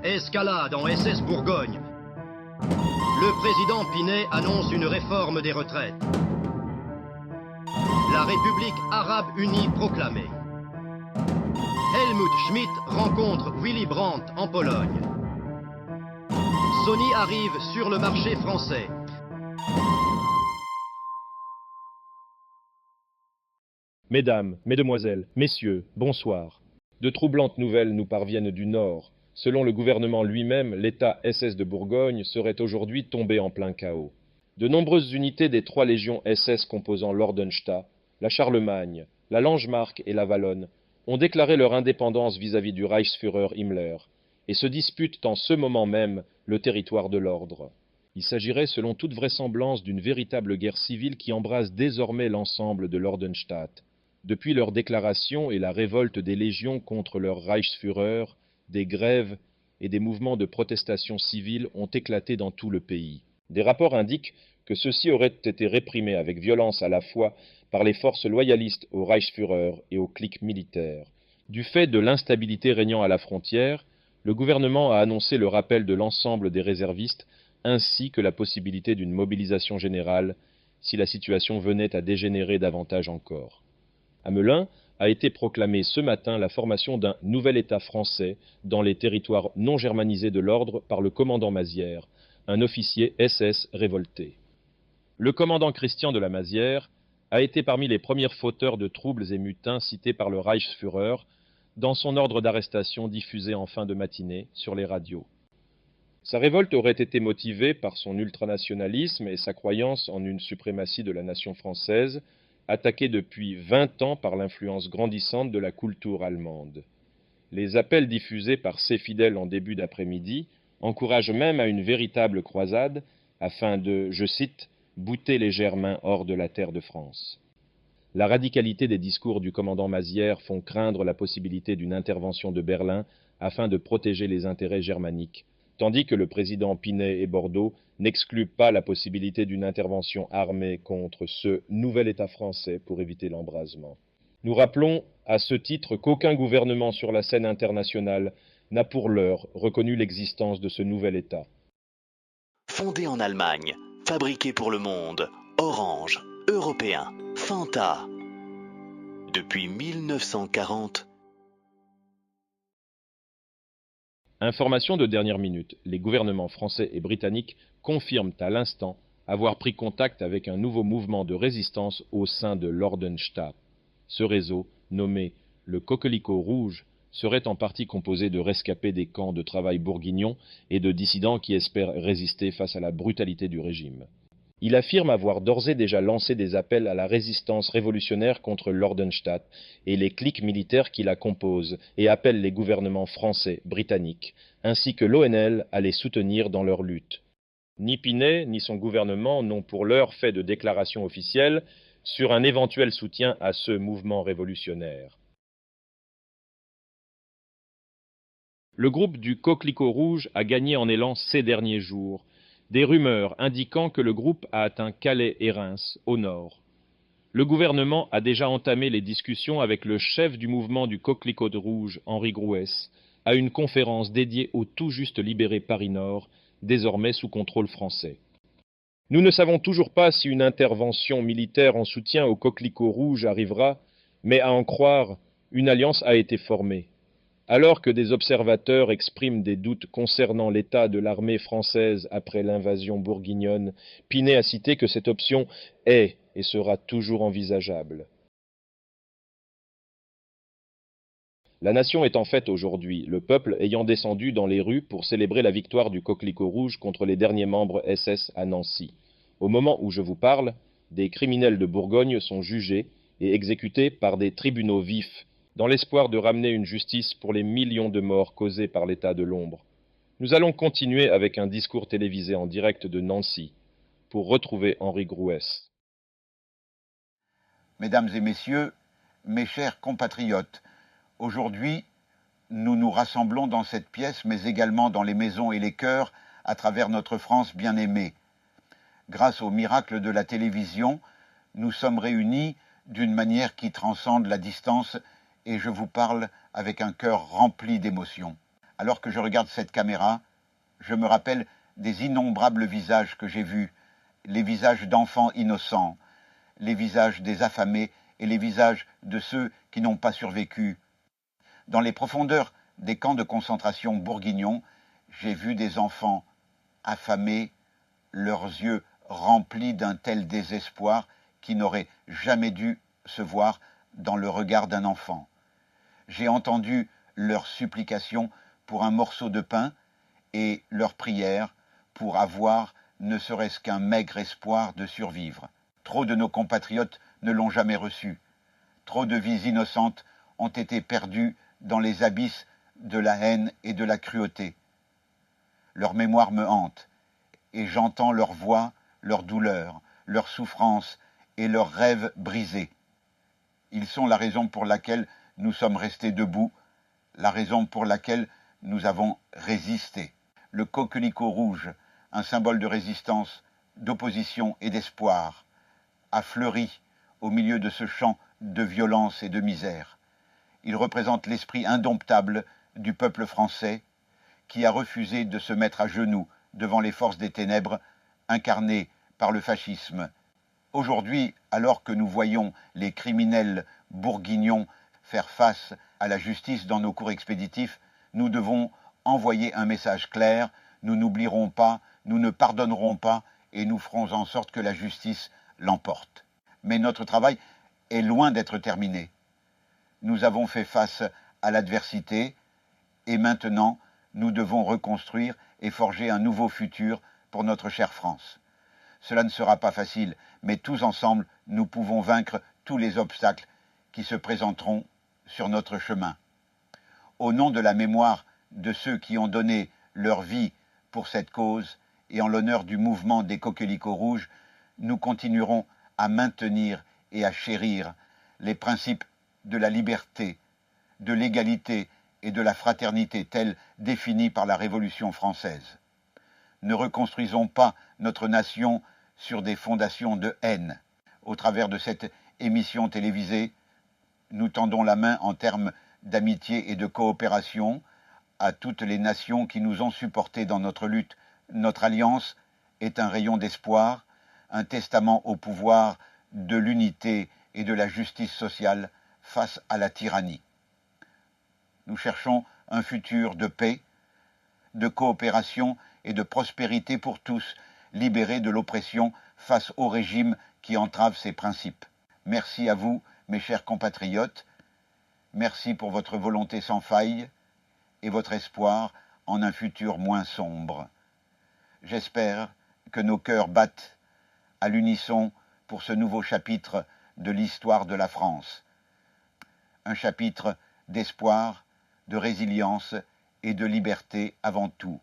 Escalade en SS Bourgogne. Le président Pinet annonce une réforme des retraites. La République arabe unie proclamée. Helmut Schmidt rencontre Willy Brandt en Pologne. Sony arrive sur le marché français. Mesdames, Mesdemoiselles, Messieurs, bonsoir. De troublantes nouvelles nous parviennent du Nord. Selon le gouvernement lui-même, l'État SS de Bourgogne serait aujourd'hui tombé en plein chaos. De nombreuses unités des 3 légions SS composant l'Ordenstat, la Charlemagne, la Langemarck et la Wallonne ont déclaré leur indépendance vis-à-vis du Reichsführer Himmler et se disputent en ce moment même le territoire de l'ordre. Il s'agirait selon toute vraisemblance d'une véritable guerre civile qui embrase désormais l'ensemble de l'Ordenstat. Depuis leur déclaration et la révolte des légions contre leur Reichsführer, des grèves et des mouvements de protestation civile ont éclaté dans tout le pays. Des rapports indiquent que ceux-ci auraient été réprimés avec violence à la fois par les forces loyalistes au Reichsführer et aux cliques militaires. Du fait de l'instabilité régnant à la frontière, le gouvernement a annoncé le rappel de l'ensemble des réservistes ainsi que la possibilité d'une mobilisation générale si la situation venait à dégénérer davantage encore. À Melun a été proclamée ce matin la formation d'un nouvel État français dans les territoires non germanisés de l'ordre par le commandant Mazière, un officier SS révolté. Le commandant Christian de la Mazière a été parmi les premiers fauteurs de troubles et mutins cités par le Reichsführer dans son ordre d'arrestation diffusé en fin de matinée sur les radios. Sa révolte aurait été motivée par son ultranationalisme et sa croyance en une suprématie de la nation française, attaquée depuis 20 ans par l'influence grandissante de la Kultur allemande. Les appels diffusés par ses fidèles en début d'après-midi encouragent même à une véritable croisade afin de, je cite, « bouter les Germains hors de la terre de France ». La radicalité des discours du commandant Mazière font craindre la possibilité d'une intervention de Berlin afin de protéger les intérêts germaniques, tandis que le président Pinet et Bordeaux n'excluent pas la possibilité d'une intervention armée contre ce nouvel État français pour éviter l'embrasement. Nous rappelons à ce titre qu'aucun gouvernement sur la scène internationale n'a pour l'heure reconnu l'existence de ce nouvel État. Fondé en Allemagne, fabriqué pour le monde, Orange, Européen, Fanta. Depuis 1940, Information de dernière minute, les gouvernements français et britanniques confirment à l'instant avoir pris contact avec un nouveau mouvement de résistance au sein de l'Ordenstat. Ce réseau, nommé le Coquelicot Rouge, serait en partie composé de rescapés des camps de travail bourguignons et de dissidents qui espèrent résister face à la brutalité du régime. Il affirme avoir d'ores et déjà lancé des appels à la résistance révolutionnaire contre l'Ordenstat et les cliques militaires qui la composent et appelle les gouvernements français, britanniques, ainsi que l'ONL à les soutenir dans leur lutte. Ni Pinet ni son gouvernement n'ont pour l'heure fait de déclaration officielle sur un éventuel soutien à ce mouvement révolutionnaire. Le groupe du Coquelicot Rouge a gagné en élan ces derniers jours, des rumeurs indiquant que le groupe a atteint Calais et Reims, au nord. Le gouvernement a déjà entamé les discussions avec le chef du mouvement du Coquelicot Rouge, Henri Grouès, à une conférence dédiée au tout juste libéré Paris-Nord, désormais sous contrôle français. Nous ne savons toujours pas si une intervention militaire en soutien au Coquelicot Rouge arrivera, mais à en croire, une alliance a été formée. Alors que des observateurs expriment des doutes concernant l'état de l'armée française après l'invasion bourguignonne, Pinet a cité que cette option est et sera toujours envisageable. La nation est en fête aujourd'hui, le peuple ayant descendu dans les rues pour célébrer la victoire du Coquelicot Rouge contre les derniers membres SS à Nancy. Au moment où je vous parle, des criminels de Bourgogne sont jugés et exécutés par des tribunaux vifs, dans l'espoir de ramener une justice pour les millions de morts causés par l'état de l'ombre. Nous allons continuer avec un discours télévisé en direct de Nancy, pour retrouver Henri Grouès. Mesdames et messieurs, mes chers compatriotes, aujourd'hui, nous nous rassemblons dans cette pièce, mais également dans les maisons et les cœurs, à travers notre France bien-aimée. Grâce au miracle de la télévision, nous sommes réunis d'une manière qui transcende la distance et je vous parle avec un cœur rempli d'émotions. Alors que je regarde cette caméra, je me rappelle des innombrables visages que j'ai vus, les visages d'enfants innocents, les visages des affamés et les visages de ceux qui n'ont pas survécu. Dans les profondeurs des camps de concentration bourguignons, j'ai vu des enfants affamés, leurs yeux remplis d'un tel désespoir qui n'aurait jamais dû se voir dans le regard d'un enfant. J'ai entendu leurs supplications pour un morceau de pain et leurs prières pour avoir ne serait-ce qu'un maigre espoir de survivre. Trop de nos compatriotes ne l'ont jamais reçu. Trop de vies innocentes ont été perdues dans les abysses de la haine et de la cruauté. Leur mémoire me hante, et j'entends leur voix, leur douleur, leur souffrance et leurs rêves brisés. Ils sont la raison pour laquelle nous sommes restés debout, la raison pour laquelle nous avons résisté. Le coquelicot rouge, un symbole de résistance, d'opposition et d'espoir, a fleuri au milieu de ce champ de violence et de misère. Il représente l'esprit indomptable du peuple français qui a refusé de se mettre à genoux devant les forces des ténèbres incarnées par le fascisme. Aujourd'hui, alors que nous voyons les criminels bourguignons faire face à la justice dans nos cours expéditifs, nous devons envoyer un message clair: nous n'oublierons pas, nous ne pardonnerons pas et nous ferons en sorte que la justice l'emporte. Mais notre travail est loin d'être terminé. Nous avons fait face à l'adversité et maintenant nous devons reconstruire et forger un nouveau futur pour notre chère France. Cela ne sera pas facile, mais tous ensemble, nous pouvons vaincre tous les obstacles qui se présenteront sur notre chemin. Au nom de la mémoire de ceux qui ont donné leur vie pour cette cause et en l'honneur du mouvement des coquelicots rouges, nous continuerons à maintenir et à chérir les principes de la liberté, de l'égalité et de la fraternité tels définis par la Révolution française. Ne reconstruisons pas notre nation sur des fondations de haine. Au travers de cette émission télévisée, nous tendons la main en termes d'amitié et de coopération à toutes les nations qui nous ont supportés dans notre lutte. Notre alliance est un rayon d'espoir, un testament au pouvoir de l'unité et de la justice sociale face à la tyrannie. Nous cherchons un futur de paix, de coopération et de prospérité pour tous, libérés de l'oppression face au régime qui entrave ces principes. Merci à vous, mes chers compatriotes. Merci pour votre volonté sans faille et votre espoir en un futur moins sombre. J'espère que nos cœurs battent à l'unisson pour ce nouveau chapitre de l'histoire de la France. Un chapitre d'espoir, de résilience et de liberté avant tout.